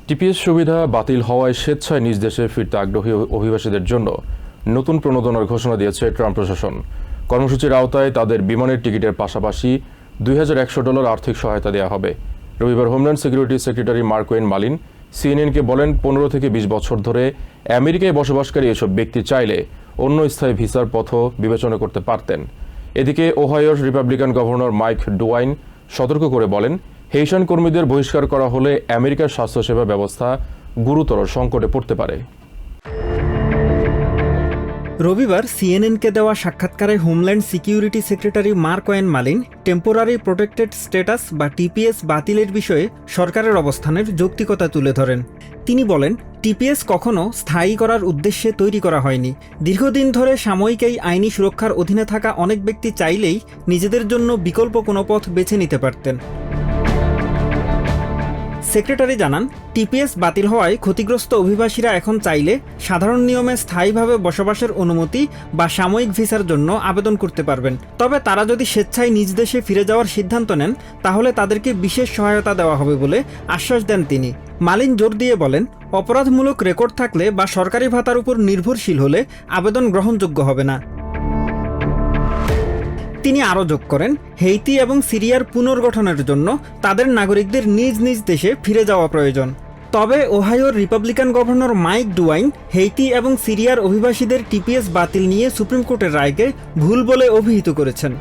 TPS সুবিধা বাতিল হওয়ায় স্বেচ্ছায় নিজ দেশে ফিরতে আগ্রহী অভিবাসীদের জন্য নতুন প্রণোদনার ঘোষণা দিয়েছে ট্রাম্প প্রশাসন। কর্মসূচির আওতায় তাদের বিমানের টিকিটের পাশাপাশি $2100 আর্থিক সহায়তা দেওয়া হবে। রবিবার homeland security secretary Markwayne Mullin সিএনএনকে বলেন, 15 থেকে 20 বছর ধরে আমেরিকায় বসবাসকারী এসব ব্যক্তি চাইলে অন্য স্থায়ী ভিসার পথও বিবেচনা করতে পারতেন। এদিকে ওহাইওর রিপাবলিকান গভর্নর মাইক ডুয়াইন সতর্ক করে বলেন, হেইশান কর্মীদের বহিষ্কার করা হলে আমেরিকার স্বাস্থ্যসেবা ব্যবস্থা গুরুতর সংকটে পড়তে পারে। রবিবার সিএনএনকে দেওয়া সাক্ষাৎকারে homeland security secretary Markwayne Mullin temporary protected status বা টিপিএস বাতিলের বিষয়ে সরকারের অবস্থানের যৌক্তিকতা তুলে ধরেন। তিনি বলেন, টিপিএস কখনো স্থায়ী করার উদ্দেশ্যে তৈরি করা হয়নি। দীর্ঘদিন ধরে সাময়িক এই আইনি সুরক্ষার অধীনে থাকা অনেক ব্যক্তি চাইলেই নিজেদের জন্য বিকল্প কোনো পথ বেছে নিতে পারতেন। সেক্রেটারি জানান, টিপিএস বাতিল হওয়ায় ক্ষতিগ্রস্ত অভিবাসীরা এখন চাইলে সাধারণ নিয়মে স্থায়ীভাবে বসবাসের অনুমতি বা সাময়িক ভিসার জন্য আবেদন করতে পারবেন। তবে তারা যদি স্বেচ্ছায় নিজ দেশে ফিরে যাওয়ার সিদ্ধান্ত নেন, তাহলে তাদেরকে বিশেষ সহায়তা দেওয়া হবে বলে আশ্বাস দেন তিনি। মালিন জোর দিয়ে বলেন, অপরাধমূলক রেকর্ড থাকলে বা সরকারি ভাতার উপর নির্ভরশীল হলে আবেদন গ্রহণযোগ্য হবে না। তিনি আরও যোগ করেন, হেইতি এবং সিরিয়ার পুনর্গঠনের জন্য তাদের নাগরিকদের নিজ নিজ দেশে ফিরে যাওয়া প্রয়োজন। তবে ওহাইওর Republican governor Mike DeWine Haiti এবং সিরিয়ার অভিবাসীদের টিপিএস বাতিল নিয়ে সুপ্রিম কোর্টের রায়কে ভুল বলে অভিহিত করেছেন।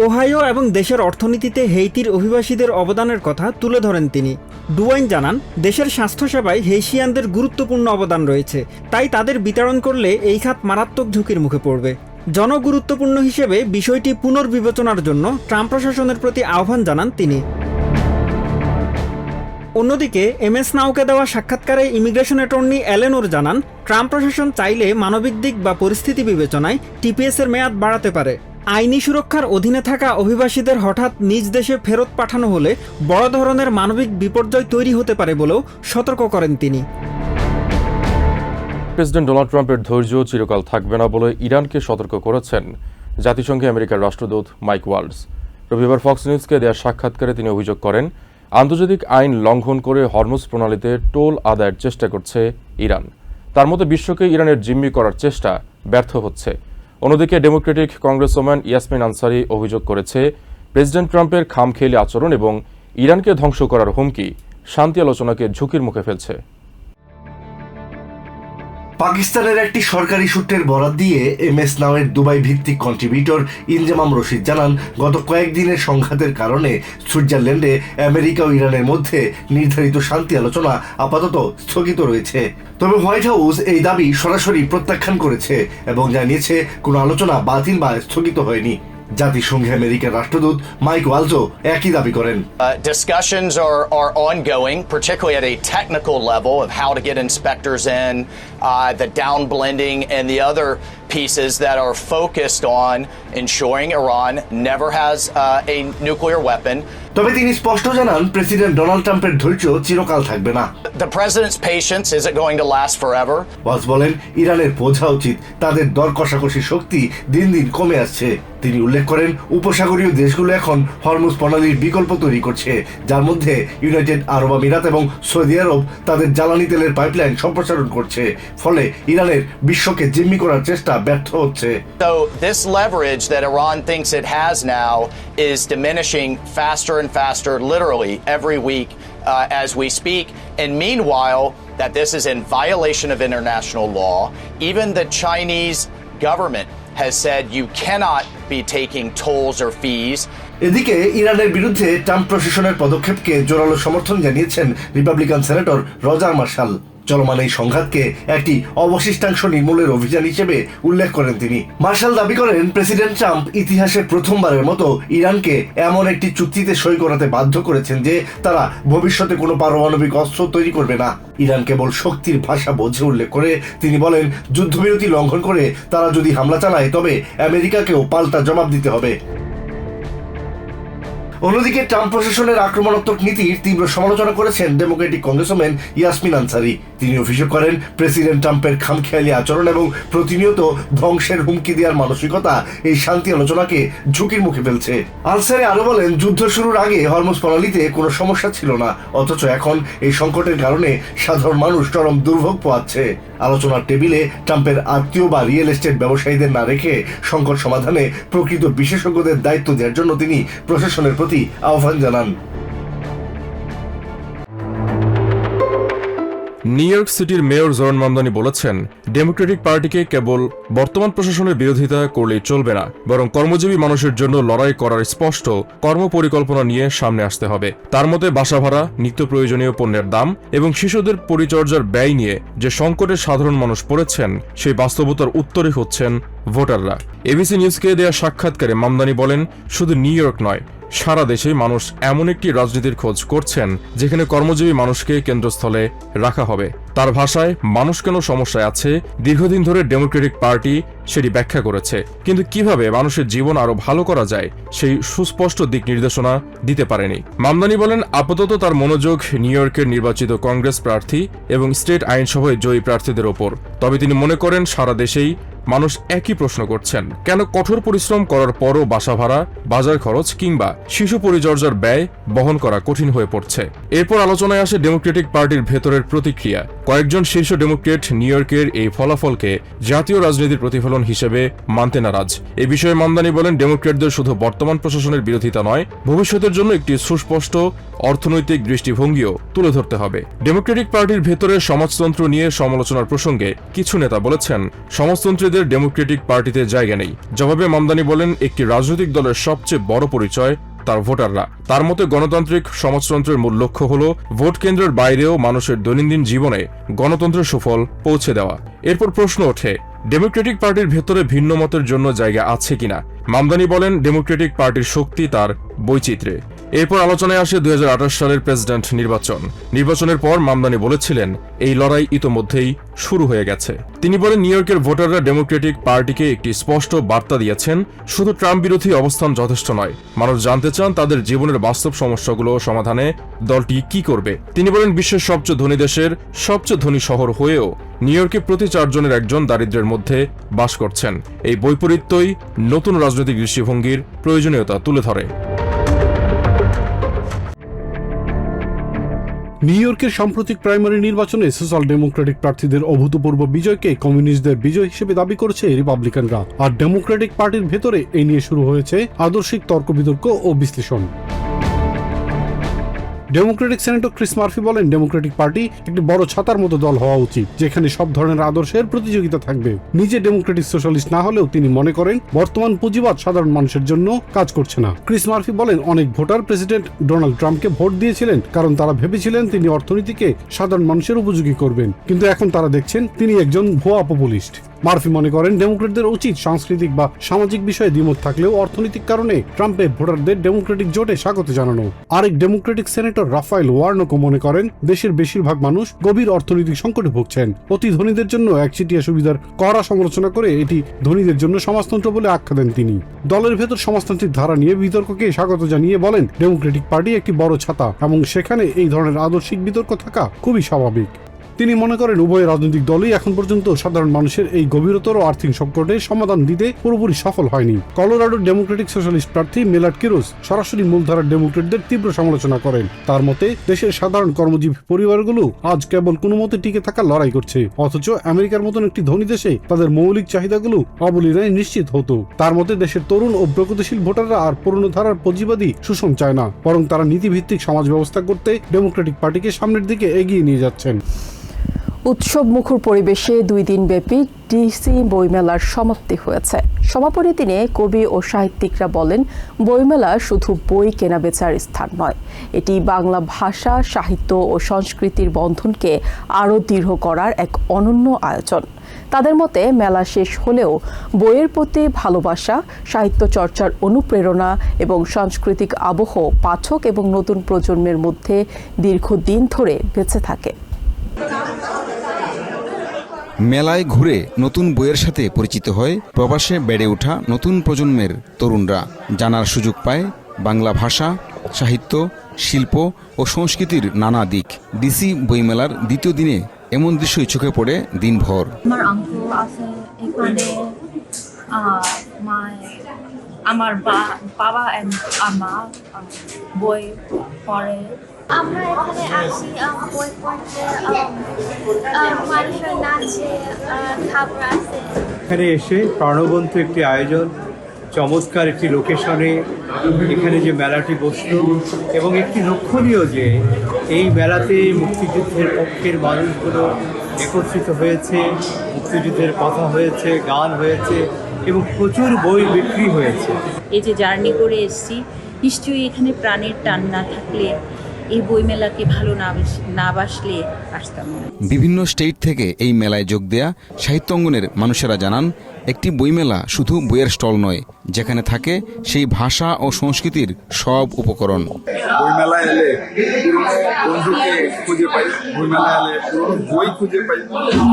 ওহাইও এবং দেশের অর্থনীতিতে হেইতির অভিবাসীদের অবদানের কথা তুলে ধরেন তিনি। ডুয়াইন জানান, দেশের স্বাস্থ্যসেবায় হেইশিয়ানদের গুরুত্বপূর্ণ অবদান রয়েছে, তাই তাদের বিতাড়ন করলে এই খাত মারাত্মক ঝুঁকির মুখে পড়বে। জনগুরুত্বপূর্ণ হিসেবে বিষয়টি পুনর্বিবেচনার জন্য ট্রাম্প প্রশাসনের প্রতি আহ্বান জানান তিনি। অন্যদিকে এমএস নাওকে দেওয়া সাক্ষাৎকারে ইমিগ্রেশন অ্যাটর্নি অ্যালেনোর জানান, ট্রাম্প প্রশাসন চাইলে মানবিক দিক বা পরিস্থিতি বিবেচনায় টিপিএস এর মেয়াদ বাড়াতে পারে। আইনি সুরক্ষার অধীনে থাকা অভিবাসীদের হঠাৎ নিজ দেশে ফেরত পাঠানো হলে বড় ধরনের মানবিক বিপর্যয় তৈরি হতে পারে বলেও সতর্ক করেন তিনি। প্রেসিডেন্ট ডোনাল্ড ট্রাম্পের ধৈর্য চিরকাল থাকবে না বলে ইরানকে সতর্ক করেছেন জাতিসংঘে আমেরিকার রাষ্ট্রদূত মাইক ওয়ালস। রবিবার ফক্স নিউজকে দেওয়া সাক্ষাৎকারে তিনি অভিযোগ করেন, আন্তর্জাতিক আইন লঙ্ঘন করে হরমুজ প্রণালীতে টোল আদায়ের চেষ্টা করছে ইরান। তার মতে বিশ্বকে ইরানের জিম্মি করার চেষ্টা ব্যর্থ হচ্ছে। অন্যদিকে ডেমোক্রেটিক কংগ্রেসম্যান ইয়াসমিন আনসারি অভিযোগ করেছে, প্রেসিডেন্ট ট্রাম্পের খামখেয়ালি আচরণ এবং ইরানকে ধ্বংস করার হুমকি শান্তি আলোচনাকে ঝুঁকির মুখে ফেলছে। পাকিস্তানের একটি সরকারি সূত্রের বরাত দিয়ে এমএস নাওয়ের দুবাই ভিত্তিক কন্ট্রিবিউটর ইনজামাম রশিদ জানান, গত কয়েকদিনের সংঘাতের কারণে সুইজারল্যান্ডে আমেরিকা ও ইরানের মধ্যে নির্ধারিত শান্তি আলোচনা আপাতত স্থগিত রয়েছে। তবে হোয়াইট হাউস এই দাবি সরাসরি প্রত্যাখ্যান করেছে এবং জানিয়েছে কোনো আলোচনা বাতিল বা স্থগিত হয়নি। জাতিসংঘে আমেরিকার রাষ্ট্রদূত মাইক ওয়ালসও একই দাবি করেন। Discussions are ongoing, particularly at a technical level of how to get inspectors in, the down blending and the other pieces that are focused on ensuring Iran never has a nuclear weapon. তবে তিনি স্পষ্ট জানান, president Donald ট্রাম্পের ধৈর্য চিরকাল থাকবে না। The president's patience isn't going to last forever. Walz বলেন, ইরানের বোঝা উচিত তাদের দর কষাকষি শক্তি দিন দিন কমে আসছে। তিনি উল্লেখ করেন, উপসাগরীয় দেশগুলো এখন হরমুজ প্রণালীর বিকল্প তৈরি করছে, যার মধ্যে ইউনাইটেড আরব আমিরাত এবং সৌদি আরব তাদের জ্বালানি তেলের পাইপলাইন সম্প্রসারণ করছে। ফলে ইরানের বিশ্বকে জিম্মি করার চেষ্টা ব্যর্থ হচ্ছে। So this leverage that Iran thinks it has now is diminishing faster and faster, literally every week as we speak. And meanwhile, that this is in violation of international law. Even the Chinese government has said you cannot be taking tolls or fees. এদিকে ইরানের বিরুদ্ধে Trump প্রশাসনের পদক্ষেপকে জোরালো সমর্থন জানিয়েছেন Republican senator Roger martial. চলমান এই সংঘাতকে একটি অবশিষ্টাংশ নির্মূলের অভিযান হিসেবে উল্লেখ করেন তিনি। মার্শাল দাবি করেন, প্রেসিডেন্ট ট্রাম্প ইতিহাসে প্রথমবারের মতো ইরানকে এমন একটি চুক্তিতে সই করাতে বাধ্য করেছেন যে তারা ভবিষ্যতে কোনো পারমাণবিক অস্ত্র তৈরি করবে না। ইরান কেবল শক্তির ভাষা বোঝে উল্লেখ করে তিনি বলেন, যুদ্ধবিরতি লঙ্ঘন করে তারা যদি হামলা চালায় তবে আমেরিকাকেও পাল্টা জবাব দিতে হবে। অন্যদিকে ট্রাম্প প্রশাসনের আক্রমণাত্মক নীতির তীব্র সমালোচনা করেছেন ডেমোক্রেটিক কংগ্রেসম্যান ইয়াসমিন আনসারি। তিনি অভিযোগ করেন প্রেসিডেন্ট ট্রাম্পের খামখেয়ালি আচরণ এবং প্রতিনিয়ত ধ্বংসের হুমকি দেওয়ার মানসিকতা এই শান্তি আলোচনাকে ঝুঁকির মুখে ফেলছে। আনসারি আরো বলেন, যুদ্ধ শুরুর আগে হরমুজ প্রণালীতে কোনো সমস্যা ছিল না, অথচ এখন এই সংকটের কারণে সাধারণ মানুষ চরম দুর্ভোগ পোহাচ্ছে। আলোচনার টেবিলে ট্রাম্পের আত্মীয় বা রিয়েল এস্টেট ব্যবসায়ীদের না রেখে সংকট সমাধানে প্রকৃত বিশেষজ্ঞদের দায়িত্ব দেওয়ার জন্য তিনি প্রশাসনের প্রতি আহ্বান জানান। নিউ ইয়র্ক সিটির মেয়র জোরান মামদানি বলেছেন, ডেমোক্রেটিক পার্টিকে কেবল বর্তমান প্রশাসনের বিরোধিতা করলেই চলবে না, বরং কর্মজীবী মানুষের জন্য লড়াই করার স্পষ্ট কর্মপরিকল্পনা নিয়ে সামনে আসতে হবে। তার মতে বাসা ভাড়া, নিত্য প্রয়োজনীয় পণ্যের দাম এবং শিশুদের পরিচর্যার ব্যয় নিয়ে যে সংকটে সাধারণ মানুষ পড়েছেন, সেই বাস্তবতার উত্তরই হচ্ছেন ভোটাররা। এবিসি নিউজকে দেয়া সাক্ষাৎকারে মামদানি বলেন, শুধু নিউ ইয়র্ক নয়, সারা দেশে মানুষ এমন একটি রাজনীতির খোঁজ করছেন যেখানে কর্মজীবী মানুষকে কেন্দ্রস্থলে রাখা হবে। তার ভাষায়, মানুষ কেন সমস্যায় আছে দীর্ঘদিন ধরে ডেমোক্রেটিক পার্টি সেটি ব্যাখ্যা করেছে, কিন্তু কিভাবে মানুষের জীবন আরো ভালো করা যায় সেই সুস্পষ্ট দিক নির্দেশনা দিতে পারেনি। মামদানি বলেন, আপাতত তার মনোযোগ নিউ ইয়র্কের নির্বাচিত কংগ্রেস প্রার্থী এবং স্টেট আইনসভায় জয়ী প্রার্থীদের ওপর। তবে তিনি মনে করেন সারা দেশেই মানুষ একই প্রশ্ন করছেন, কেন কঠোর পরিশ্রম করার পরও বাসা ভাড়া, বাজার খরচ কিংবা শিশু পরিচর্যার ব্যয় বহন করা কঠিন হয়ে পড়ছে। এরপর আলোচনায় আসে ডেমোক্রেটিক পার্টির ভেতরের প্রতিক্রিয়া। কয়েকজন শীর্ষ ডেমোক্রেট নিউ ইয়র্কের এই ফলাফলকে জাতীয় রাজনীতির প্রতিফলন হিসেবে মানতে নারাজ। এ বিষয়ে মামদানি বলেন, ডেমোক্রেটদের শুধু বর্তমান প্রশাসনের বিরোধিতা নয়, ভবিষ্যতের জন্য একটি সুস্পষ্ট অর্থনৈতিক দৃষ্টিভঙ্গিও তুলে ধরতে হবে। ডেমোক্রেটিক পার্টির ভেতরে সমাজতন্ত্র নিয়ে সমালোচনার প্রসঙ্গে কিছু নেতা বলেছেন, সমাজতন্ত্রীদের ডেমোক্রেটিক পার্টিতে জায়গা নেই। জবাবে মামদানি বলেন, একটি রাজনৈতিক দলের সবচেয়ে বড় পরিচয় তার ভোটাররা। তার মতে গণতান্ত্রিক সমাজতন্ত্রের মূল লক্ষ্য হল ভোট কেন্দ্রের বাইরেও মানুষের দৈনন্দিন জীবনে গণতন্ত্রের সুফল পৌঁছে দেওয়া। এরপর প্রশ্ন ওঠে, ডেমোক্রেটিক পার্টির ভেতরে ভিন্ন মতের জন্য জায়গা আছে কিনা। মামদানি বলেন, ডেমোক্রেটিক পার্টির শক্তি তার বৈচিত্র্যে। এরপর আলোচনায় আসে 2028 সালের প্রেসিডেন্ট নির্বাচনের পর মামদানি বলেছিলেন, এই লড়াই ইতোমধ্যেই শুরু হয়ে গেছে। তিনি বলেন, নিউ ইয়র্কের ভোটাররা ডেমোক্রেটিক পার্টিকে একটি স্পষ্ট বার্তা দিয়েছেন, শুধু ট্রাম্প বিরোধী অবস্থান যথেষ্ট নয়, মানুষ জানতে চান তাদের জীবনের বাস্তব সমস্যাগুলো সমাধানে দলটি কি করবে। তিনি বলেন, বিশ্বের সবচেয়ে ধনী দেশের সবচেয়ে ধনী শহর হয়েও নিউ ইয়র্কে প্রতি 4 জনের একজন দারিদ্র্যের মধ্যে বাস করছেন। এই বৈপরীত্যই নতুন রাজনৈতিক দৃষ্টিভঙ্গির প্রয়োজনীয়তা তুলে ধরে। নিউ ইয়র্কের সাম্প্রতিক প্রাইমারি নির্বাচনে সোশ্যাল ডেমোক্রেটিক প্রার্থীদের অভূতপূর্ব বিজয়কে কমিউনিস্টদের বিজয় হিসেবে দাবি করেছে রিপাবলিকানরা, আর ডেমোক্রেটিক পার্টির ভেতরে এই নিয়ে শুরু হয়েছে আদর্শিক তর্ক বিতর্ক ও বিশ্লেষণ। ডেমোক্রেটিক সেনেটর ক্রিস মার্ফি বলেন, ডেমোক্রেটিক পার্টি একটি বড় ছাতার মতো দল হওয়া উচিত, যেখানে সব ধরনের আদর্শের প্রতিযোগিতা থাকবে। নিজে ডেমোক্রেটিক সোশ্যালিস্ট না হলেও তিনি মনে করেন বর্তমান পুঁজিবাদ সাধারণ মানুষের জন্য কাজ করছে না। ক্রিস মার্ফি বলেন, অনেক ভোটার প্রেসিডেন্ট ডোনাল্ড ট্রাম্পকে ভোট দিয়েছিলেন কারণ তারা ভেবেছিলেন তিনি অর্থনীতিকে সাধারণ মানুষের উপযোগী করবেন, কিন্তু এখন তারা দেখছেন তিনি একজন ভুয়া পপুলিস্ট। মার্ফি মনে করেন, ডেমোক্রেটদের উচিত সাংস্কৃতিক বা সামাজিক বিষয়ে দ্বিমত থাকলেও অর্থনৈতিক কারণে ট্রাম্পের ভোটারদের ডেমোক্রেটিক জোটে স্বাগত জানানো। আরেক ডেমোক্রেটিক সেনেটর রাফায়েল ওয়ার্নকও মনে করেন, দেশের বেশিরভাগ মানুষ গভীর অর্থনৈতিক সংকটে ভুগছেন। অতি ধনীদের জন্য একচেটিয়া সুবিধার কড়া সমালোচনা করে এটি ধনীদের জন্য সমাজতন্ত্র বলে আখ্যা দেন তিনি। দলের ভেতর সমাজতান্ত্রিক ধারা নিয়ে বিতর্ককে স্বাগত জানিয়ে বলেন, ডেমোক্রেটিক পার্টি একটি বড় ছাতা এবং সেখানে এই ধরনের আদর্শিক বিতর্ক থাকা খুবই স্বাভাবিক। তিনি মনে করেন, উভয় রাজনৈতিক দলই এখন পর্যন্ত সাধারণ মানুষের এই গভীরতর আর্থিক সংকটের সমাধান দিতে পুরোপুরি সফল হয়নি। কলোরাডোর ডেমোক্রেটিক সোশ্যালিস্ট প্রার্থী মেলাড কিরোস সরাসরি মূলধারার ডেমোক্রেটদের তীব্র সমালোচনা করেন। তার মতে, দেশের সাধারণ কর্মজীবী পরিবারগুলো আজ কেবল কোনো মতে টিকে থাকার লড়াই করছে, অথচ আমেরিকার মতন একটি ধনী দেশে তাদের মৌলিক চাহিদাগুলো অবলীলায় নিশ্চিত হতো। তার মতে, দেশের তরুণ ও প্রগতিশীল ভোটাররা আর পুরনো ধারার পুঁজিবাদী শোষণ চায় না, বরং তারা নীতিভিত্তিক সমাজ ব্যবস্থা করতে ডেমোক্রেটিক পার্টিকে সামনের দিকে এগিয়ে নিয়ে যাচ্ছেন। উৎসব মুখর পরিবেশে 2 দিনব্যাপী ডিসি বইমেলার সমাপ্তি হয়েছে। সমাপনী দিনে কবি ও সাহিত্যিকরা বলেন, বইমেলা শুধু বই কেনাবেচার স্থান নয়, এটি বাংলা ভাষা, সাহিত্য ও সংস্কৃতির বন্ধনকে আরও দৃঢ় করার এক অনন্য আয়োজন। তাদের মতে, মেলা শেষ হলেও বইয়ের প্রতি ভালোবাসা, সাহিত্য চর্চার অনুপ্রেরণা এবং সাংস্কৃতিক আবহ পাঠক এবং নতুন প্রজন্মের মধ্যে দীর্ঘদিন ধরে বেঁচে থাকে। মেলায় ঘুরে নতুন বইয়ের সাথে পরিচিত হয় প্রবাসে বেড়ে ওঠা নতুন প্রজন্মের তরুণরা। জানার সুযোগ পায় বাংলা ভাষা সাহিত্য, শিল্প ও সংস্কৃতির নানা দিক। ডিসি বইমেলার দ্বিতীয় দিনে এমন দৃশ্যই চোখে পড়ে দিনভর। আমার আঙ্কেল আছে এখানে, আমার বাবা আর মা বই পড়ে। আমরা এখানে আসি বই পড়তে, মানুষের নাচে, খাবার আছে। এখানে এসে প্রাণবন্ত একটি আয়োজন, চমৎকার একটি লোকেশনে এখানে যে মেলাটি বসলো, এবং একটি লক্ষণীয় যে এই মেলাতে মুক্তিযুদ্ধের পক্ষের মানুষগুলো একত্রিত হয়েছে, মুক্তিযুদ্ধের কথা হয়েছে, গান হয়েছে এবং প্রচুর বই বিক্রি হয়েছে। এই যে জার্নি করে এসেছি, নিশ্চয়ই এখানে প্রাণের টান না থাকলে, এই বইমেলাকে ভালো না বাসলে আসতাম না। বিভিন্ন স্টেট থেকে এই মেলায় যোগ দেয়া সাহিত্য অঙ্গনের মানুষেরা জানান, একটি বইমেলা শুধু বইয়ের স্টল নয়, যেখানে থাকে সেই ভাষা ও সংস্কৃতির সব উপকরণ। বইমেলা এলে পুরনো বন্ধুকে খুঁজে পাই, বইমেলা এলে পুরনো বই খুঁজে পাই,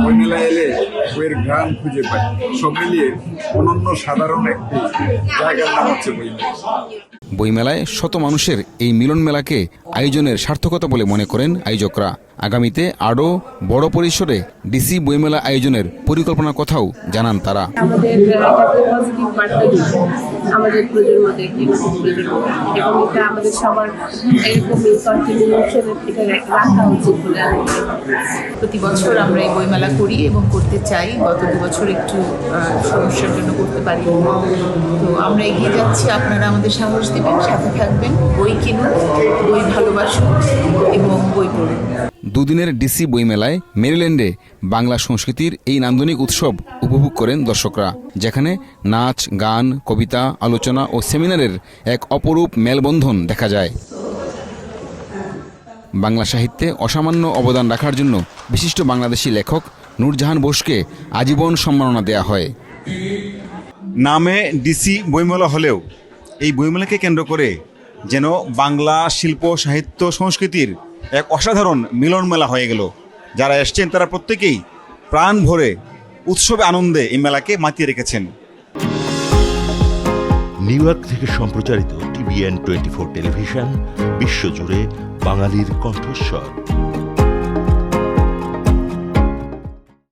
বইমেলা এলে বইয়ের গান খুঁজে পাই। সব মিলিয়ে অনন্য সাধারণ একটি জায়গার নাম হচ্ছে বইমেলা। বইমেলায় শত মানুষের এই মিলন মেলাকে আয়োজনের সার্থকতা বলে মনে করেন আয়োজকরা। আগামীতে আরও বড় পরিসরে ডিসি বইমেলা আয়োজনের পরিকল্পনার কথাও জানান তারা। আমাদের পজিটিভ বার্তা দিচ্ছে আমাদের প্রজন্মদের, এবং এটা আমাদের সবার এরকমই কন্টিনিউশন এটা রাখা উচিত বলে আমি মনে করি। প্রতি বছর আমরা এই বইমেলা করি এবং করতে চাই। গত 2 বছর একটু সমস্যার জন্য করতে পারি। তো আমরা এগিয়ে যাচ্ছি, আপনারা আমাদের সাহস দেবেন, সাথে থাকবেন, বই কিনুন, বই ভালোবাসুন এবং বই পড়ুন। দুদিনের ডিসি বইমেলায় মেরিল্যান্ডে বাংলা সংস্কৃতির এই নান্দনিক উৎসব উপভোগ করেন দর্শকরা, যেখানে নাচ, গান, কবিতা, আলোচনা ও সেমিনারের এক অপরূপ মেলবন্ধন দেখা যায়। বাংলা সাহিত্যে অসামান্য অবদান রাখার জন্য বিশিষ্ট বাংলাদেশি লেখক নূরজাহান বোসকে আজীবন সম্মাননা দেয়া হয়। নামে ডিসি বইমেলা হলেও এই বইমেলাকে কেন্দ্র করে যেন বাংলা শিল্প, সাহিত্য, সংস্কৃতির এক অসাধারণ মিলন মেলা হয়ে গেল। যারা এসছেন তারা প্রত্যেকেই প্রাণ ভরে উৎসবে আনন্দে এই মেলাকে মাতিয়ে রেখেছেন। নিউ ইয়র্ক থেকে সম্প্রচারিত TVN 24 টেলিভিশন বিশ্বজুড়ে বাঙালির কণ্ঠস্বর।